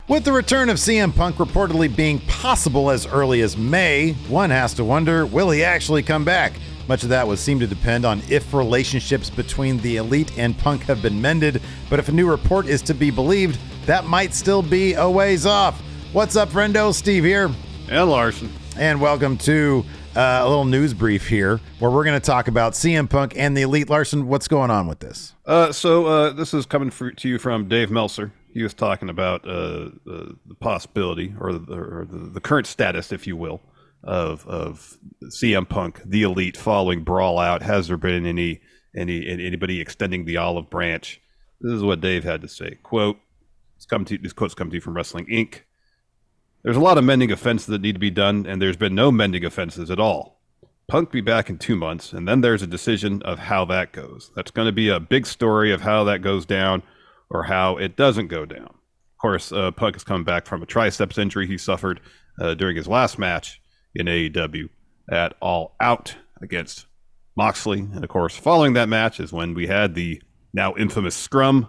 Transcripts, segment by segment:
With the return of CM Punk reportedly being possible as early as May, one has to wonder, will he actually come back? Much of that would seem to depend on if relationships between the Elite and Punk have been mended, but if a new report is to be believed, that might still be a ways off. What's up, friendo? Steve here. And Larson. And welcome to a little news brief here, where we're going to talk about CM Punk and the Elite. Larson, what's going on with this? So this is coming to you from Dave Meltzer. He was talking about the possibility or the current status, if you will, of CM Punk, the Elite, following Brawl Out. Has there been anybody extending the olive branch? This is what Dave had to say. Quote, these quotes come to you from Wrestling Inc. There's a lot of mending offenses that need to be done, and there's been no mending offenses at all. Punk be back in 2 months, and then there's a decision of how that goes. That's going to be a big story of how that goes down or how it doesn't go down. Of course, Punk is coming back from a triceps injury he suffered during his last match in AEW at All Out against Moxley. And of course, following that match is when we had the now infamous scrum,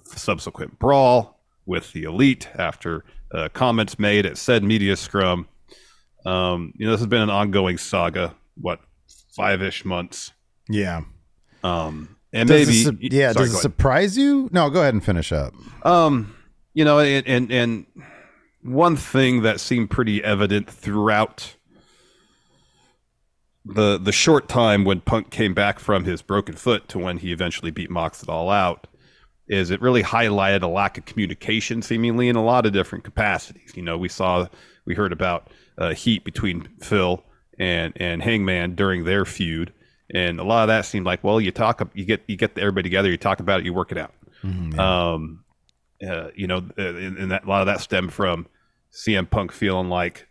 subsequent brawl with the Elite after comments made at said media scrum. This has been an ongoing saga, 5-ish months? Yeah. And does maybe, does it surprise you? No, go ahead and finish up. And one thing that seemed pretty evident throughout the short time when Punk came back from his broken foot to when he eventually beat Mox at All Out is it really highlighted a lack of communication, seemingly in a lot of different capacities. You know, we heard about heat between Phil and Hangman during their feud. And a lot of that seemed like, well, you get everybody together, you talk about it, you work it out. Mm-hmm, and that a lot of that stemmed from CM Punk feeling like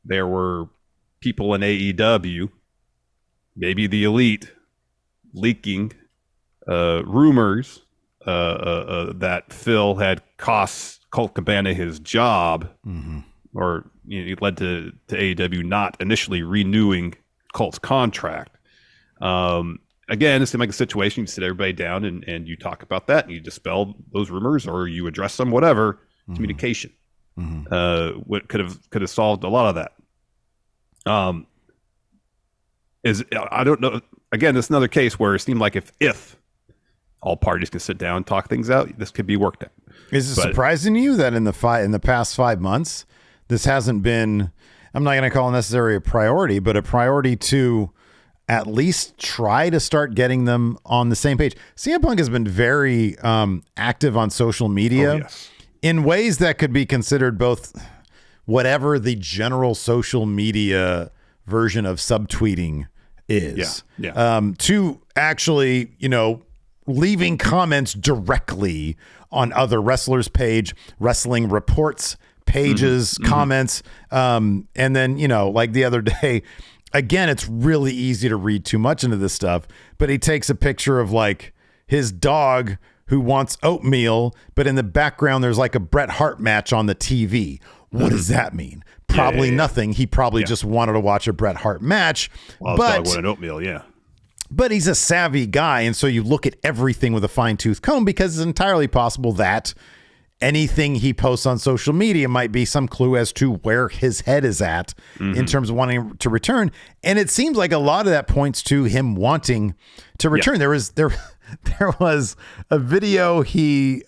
there were people in AEW, maybe the Elite, leaking rumors that Phil had cost Colt Cabana his job, mm-hmm. or it led to AEW not initially renewing Colt's contract. Again, it seemed like a situation you sit everybody down and you talk about that and you dispel those rumors or you address them, whatever. Mm-hmm. Communication. Mm-hmm. What could have solved a lot of that. I don't know. Again, it's another case where it seemed like if all parties can sit down and talk things out, this could be worked out. Is it surprising to you that in the past 5 months, this hasn't been, I'm not going to call it necessarily a priority, but a priority to at least try to start getting them on the same page? CM Punk has been very active on social media in ways that could be considered both whatever the general social media version of subtweeting is. To actually, leaving comments directly on other wrestlers' page, Wrestling Reports pages, mm-hmm. comments. And then, like the other day, again, it's really easy to read too much into this stuff, but he takes a picture of like his dog who wants oatmeal, but in the background, there's like a Bret Hart match on the TV. What does that mean? Probably nothing. He probably just wanted to watch a Bret Hart match. Well, his dog wanted oatmeal, yeah. But he's a savvy guy, and so you look at everything with a fine-tooth comb because it's entirely possible that anything he posts on social media might be some clue as to where his head is at in terms of wanting to return. And it seems like a lot of that points to him wanting to return. Yeah. There was a video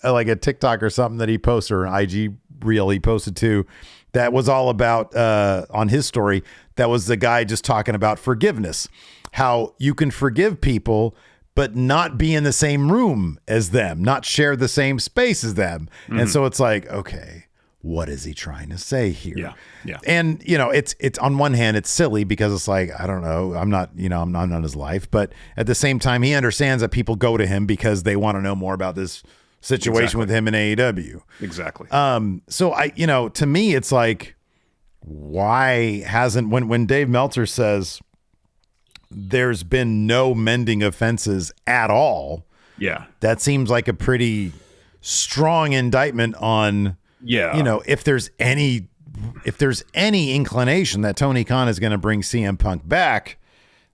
like a TikTok or something that he posted, or an IG reel he posted to, that was all about on his story. That was the guy just talking about forgiveness, how you can forgive people but not be in the same room as them, not share the same space as them. Mm-hmm. And so it's like, okay, what is he trying to say here? Yeah. And, it's on one hand, it's silly because it's like, I don't know, I'm not on his life. But at the same time, he understands that people go to him because they want to know more about this situation with him in AEW. Exactly. So to me, it's like, why hasn't, when Dave Meltzer says there's been no mending offenses at all. Yeah. That seems like a pretty strong indictment on, if there's any inclination that Tony Khan is going to bring CM Punk back,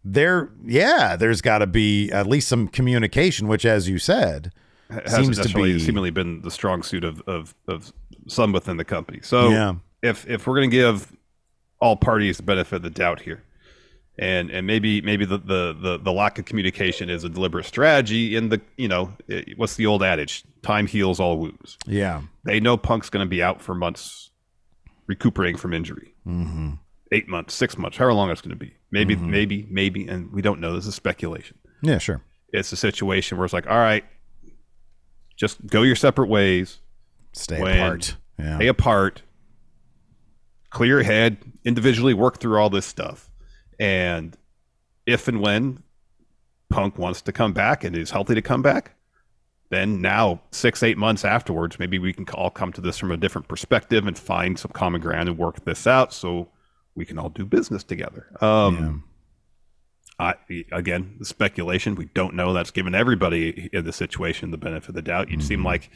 there's got to be at least some communication, which, as you said, seemingly been the strong suit of some within the company. So Yeah. if we're going to give all parties the benefit of the doubt here, and maybe the lack of communication is a deliberate strategy in the, what's the old adage, time heals all wounds. Yeah. They know Punk's going to be out for months recuperating from injury. 8 months, 6 months, however long it's going to be. Maybe, and we don't know. This is speculation. Yeah, sure. It's a situation where it's like, all right, just go your separate ways. Stay apart. Yeah. Stay apart. Clear your head. Individually work through all this stuff. And if and when Punk wants to come back and is healthy to come back, then now 6-8 months afterwards, maybe we can all come to this from a different perspective and find some common ground and work this out so we can all do business together. Again, the speculation, we don't know. That's given everybody in the situation the benefit of the doubt. You'd seem like,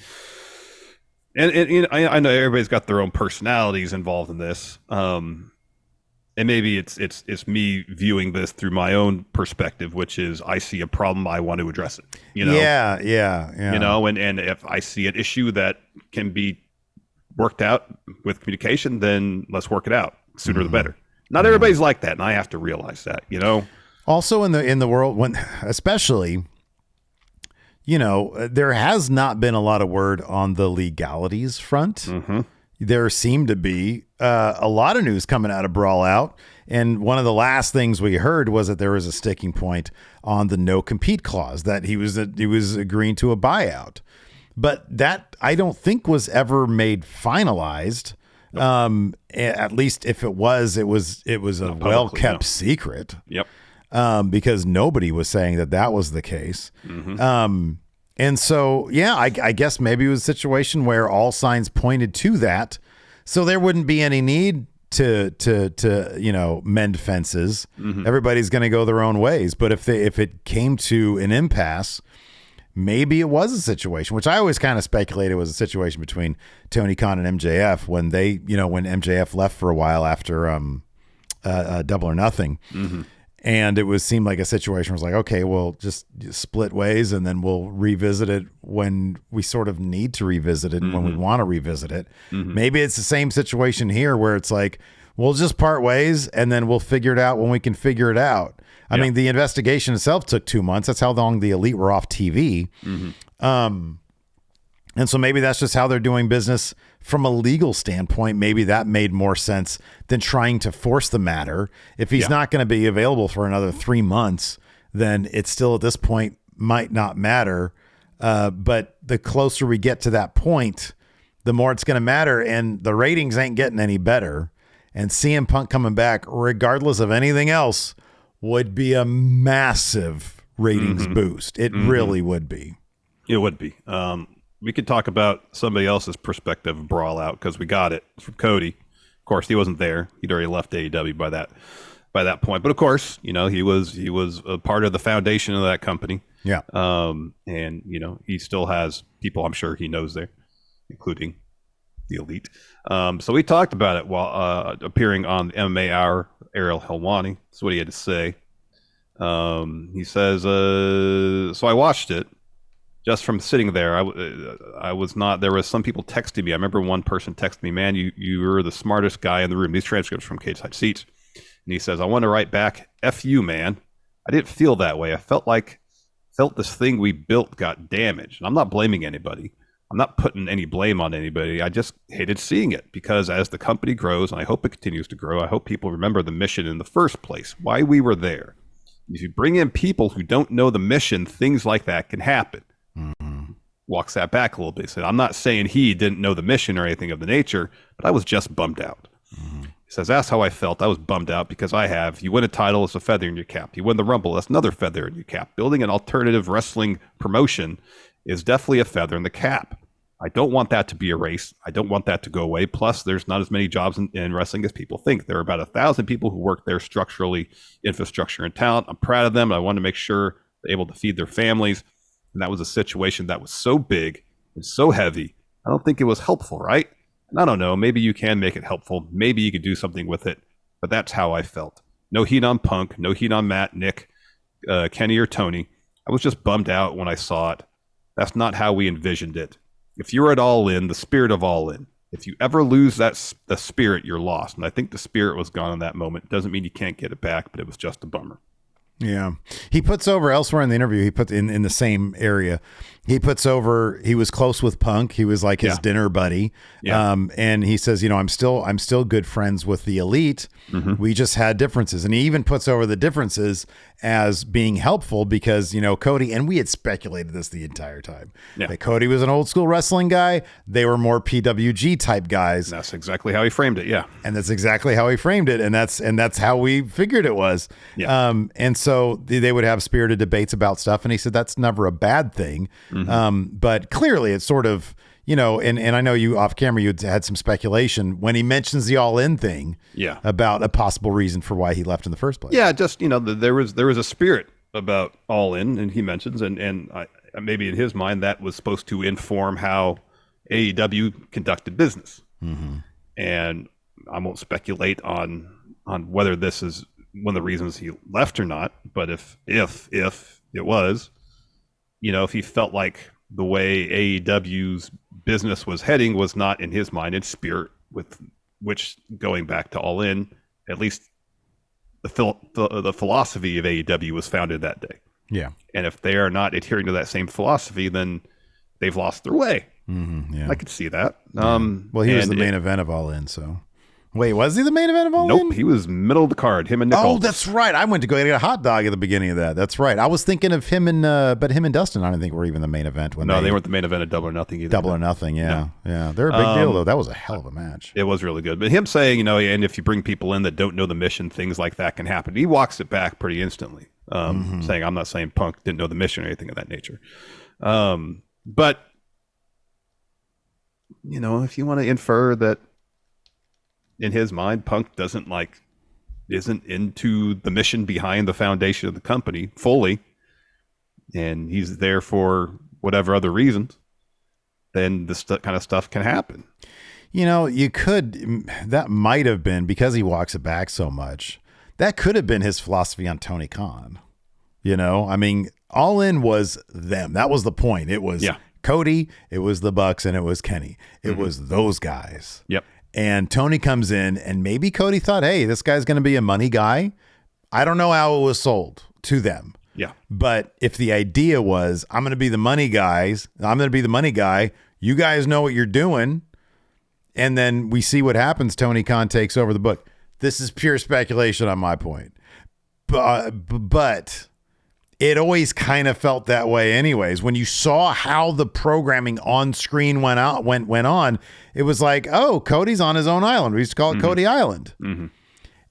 and I know everybody's got their own personalities involved in this. And maybe it's me viewing this through my own perspective, which is I see a problem, I want to address it. Yeah. And if I see an issue that can be worked out with communication, then let's work it out. Sooner the better. Not everybody's like that, and I have to realize that. Also in the world, when especially, there has not been a lot of word on the legalities front. There seemed to be a lot of news coming out of Brawl Out. And one of the last things we heard was that there was a sticking point on the no compete clause, that he was agreeing to a buyout. But that I don't think was ever made finalized. Nope. At least if it was a well-kept secret. Yep. Because nobody was saying that was the case. And so, yeah, I guess maybe it was a situation where all signs pointed to that. So there wouldn't be any need to mend fences. Everybody's going to go their own ways. But if it came to an impasse, maybe it was a situation, which I always kind of speculated was a situation between Tony Khan and MJF when when MJF left for a while after Double or Nothing. And it seemed like a situation where it was like, okay, we'll just split ways and then we'll revisit it when we sort of need to revisit it and when we want to revisit it. Maybe it's the same situation here where it's like, we'll just part ways and then we'll figure it out when we can figure it out. I mean, the investigation itself took 2 months. That's how long the Elite were off TV. And so maybe that's just how they're doing business from a legal standpoint. Maybe that made more sense than trying to force the matter. If he's not going to be available for another 3 months, then it still at this point might not matter. But the closer we get to that point, the more it's going to matter. And the ratings ain't getting any better. And CM Punk coming back, regardless of anything else, would be a massive ratings boost. It really would be. It would be. We could talk about somebody else's perspective of Brawl Out because we got it from Cody. Of course, he wasn't there. He'd already left AEW by that point. But of course, he was a part of the foundation of that company. Yeah. And he still has people I'm sure he knows there, including the Elite. So we talked about it while appearing on the MMA Hour. Ariel Helwani. That's what he had to say. He says, so I watched it. Just from sitting there, I was not. There was some people texting me. I remember one person texted me, "Man, you were the smartest guy in the room." These transcripts from Cage Side Seats, and he says, "I want to write back, F you, man. I didn't feel that way. I felt this thing we built got damaged. And I'm not blaming anybody. I'm not putting any blame on anybody. I just hated seeing it because as the company grows, and I hope it continues to grow, I hope people remember the mission in the first place, why we were there. If you bring in people who don't know the mission, things like that can happen." Walks that back a little bit. He said, I'm not saying he didn't know the mission or anything of the nature, but I was just bummed out. He says, that's how I felt. I was bummed out because you win a title, it's a feather in your cap. You win the Rumble, that's another feather in your cap. Building an alternative wrestling promotion is definitely a feather in the cap. I don't want that to be erased. I don't want that to go away. Plus, there's not as many jobs in wrestling as people think. There are about 1,000 people who work there structurally, infrastructure and talent. I'm proud of them. I want to make sure they're able to feed their families. And that was a situation that was so big and so heavy. I don't think it was helpful, right? And I don't know. Maybe you can make it helpful. Maybe you could do something with it. But that's how I felt. No heat on Punk. No heat on Matt, Nick, Kenny, or Tony. I was just bummed out when I saw it. That's not how we envisioned it. If you're at All In, the spirit of All In, If you ever lose the spirit, you're lost. And I think the spirit was gone in that moment. Doesn't mean you can't get it back, but it was just a bummer. Yeah. He puts over elsewhere in the interview, he put in the same area. He puts over, he was close with Punk. He was like his dinner buddy. Yeah. And he says, I'm still good friends with the Elite. We just had differences. And he even puts over the differences as being helpful because, Cody, and we had speculated this the entire time, that Cody was an old school wrestling guy. They were more PWG type guys. And that's exactly how he framed it. Yeah. And that's exactly how he framed it. And that's how we figured it was. Yeah. And so they would have spirited debates about stuff. And he said, that's never a bad thing. But clearly it's sort of, and I know you off camera, you had some speculation when he mentions the All In thing about a possible reason for why he left in the first place. Yeah. Just, there was a spirit about All In, and he mentions, and maybe in his mind that was supposed to inform how AEW conducted business. And I won't speculate on whether this is one of the reasons he left or not, but if it was, if he felt like the way AEW's business was heading was not in his mind in spirit, with which, going back to All In, at least the philosophy of AEW was founded that day. Yeah. And if they are not adhering to that same philosophy, then they've lost their way. Yeah. I could see that. Well, he was the main event of All In, so. Wait, was he the main event of All In? Nope, he was middle of the card. Him and Nick Aldis. That's right. I went to go get a hot dog at the beginning of that. That's right. I was thinking of him and Dustin, I don't think were even the main event. They weren't the main event of Double or Nothing either. Double or Nothing, yeah. Yeah, they're a big deal, though. That was a hell of a match. It was really good. But him saying, and if you bring people in that don't know the mission, things like that can happen. He walks it back pretty instantly, saying, I'm not saying Punk didn't know the mission or anything of that nature. But, if you want to infer that in his mind, Punk isn't into the mission behind the foundation of the company fully, and he's there for whatever other reasons, then this kind of stuff can happen. That might have been, because he walks it back so much, that could have been his philosophy on Tony Khan. All In was them. That was the point. It was Cody, it was the Bucks, and it was Kenny. It was those guys. Yep. And Tony comes in, and maybe Cody thought, hey, this guy's going to be a money guy. I don't know how it was sold to them. Yeah. But if the idea was, I'm going to be the money guy, you guys know what you're doing. And then we see what happens. Tony Khan takes over the book. This is pure speculation on my point. But it always kind of felt that way anyways. When you saw how the programming on screen went on, it was like, oh, Cody's on his own island. We used to call it Cody Island.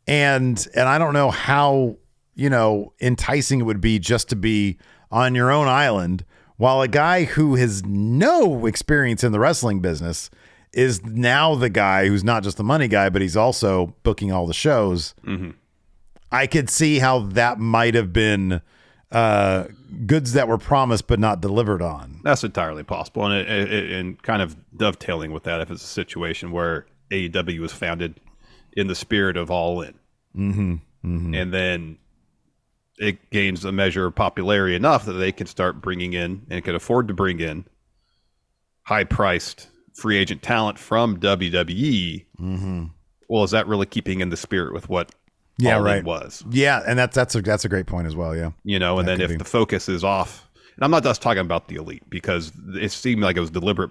And I don't know how, enticing it would be just to be on your own island while a guy who has no experience in the wrestling business is now the guy who's not just the money guy, but he's also booking all the shows. I could see how that might have been goods that were promised but not delivered on. That's entirely possible, and kind of dovetailing with that, if it's a situation where AEW was founded in the spirit of All In, and then it gains a measure of popularity enough that they can start bringing in and can afford to bring in high-priced free agent talent from WWE. Well, is that really keeping in the spirit with what All In was? Yeah, and that's a great point as well. Yeah, and then if the focus is off, and I'm not just talking about the Elite, because it seemed like it was deliberate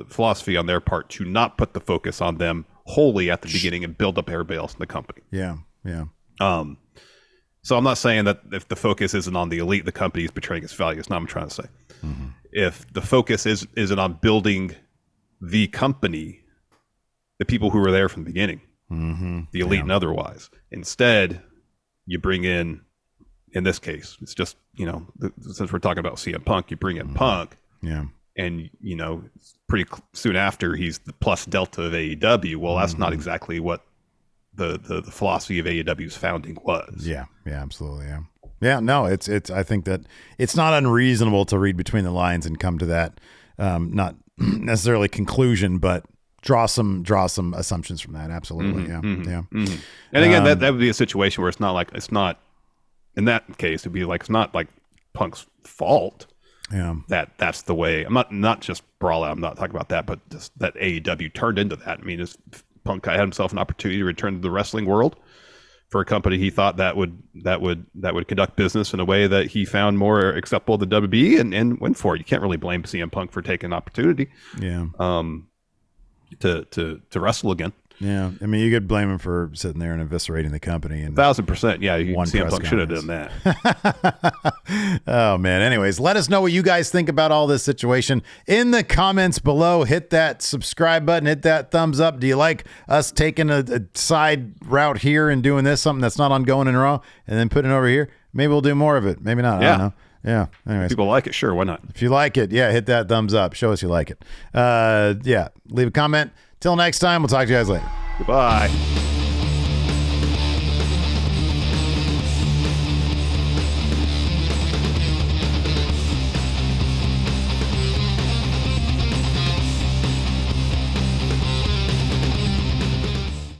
philosophy on their part to not put the focus on them wholly at the beginning and build up everybody else in the company. Yeah. So I'm not saying that if the focus isn't on the Elite, the company is betraying its values. Not what I'm trying to say. If the focus isn't on building the company, the people who were there from the beginning, the Elite and otherwise, instead you bring in this case, it's just, since we're talking about CM Punk, you bring in Punk. Yeah. And, pretty soon after he's the plus delta of AEW. Well, that's not exactly what the philosophy of AEW's founding was. Yeah, absolutely. Yeah, no, it's I think that it's not unreasonable to read between the lines and come to that not necessarily conclusion, but draw some assumptions from that. Absolutely. Yeah. And again, that would be a situation where it's not in that case, it'd be like, it's not like Punk's fault. Yeah. that's the way. I'm not just Brawl Out. I'm not talking about that, but just that AEW turned into that. I mean, this Punk guy had himself an opportunity to return to the wrestling world for a company he thought that would conduct business in a way that he found more acceptable to WB and went for it. You can't really blame CM Punk for taking an opportunity. Yeah. To wrestle again. Yeah, I mean, you could blame him for sitting there and eviscerating the company. And 1,000%. Yeah, one CM press Punk should have done that. Oh, man. Anyways, let us know what you guys think about all this situation in the comments below. Hit that subscribe button. Hit that thumbs up. Do you like us taking a side route here and doing this, something that's not ongoing in Raw, and then putting it over here? Maybe we'll do more of it. Maybe not. I don't know. Yeah. Anyways, people like it. Sure. Why not? If you like it, hit that thumbs up. Show us you like it. Leave a comment. Till next time, we'll talk to you guys later. Goodbye.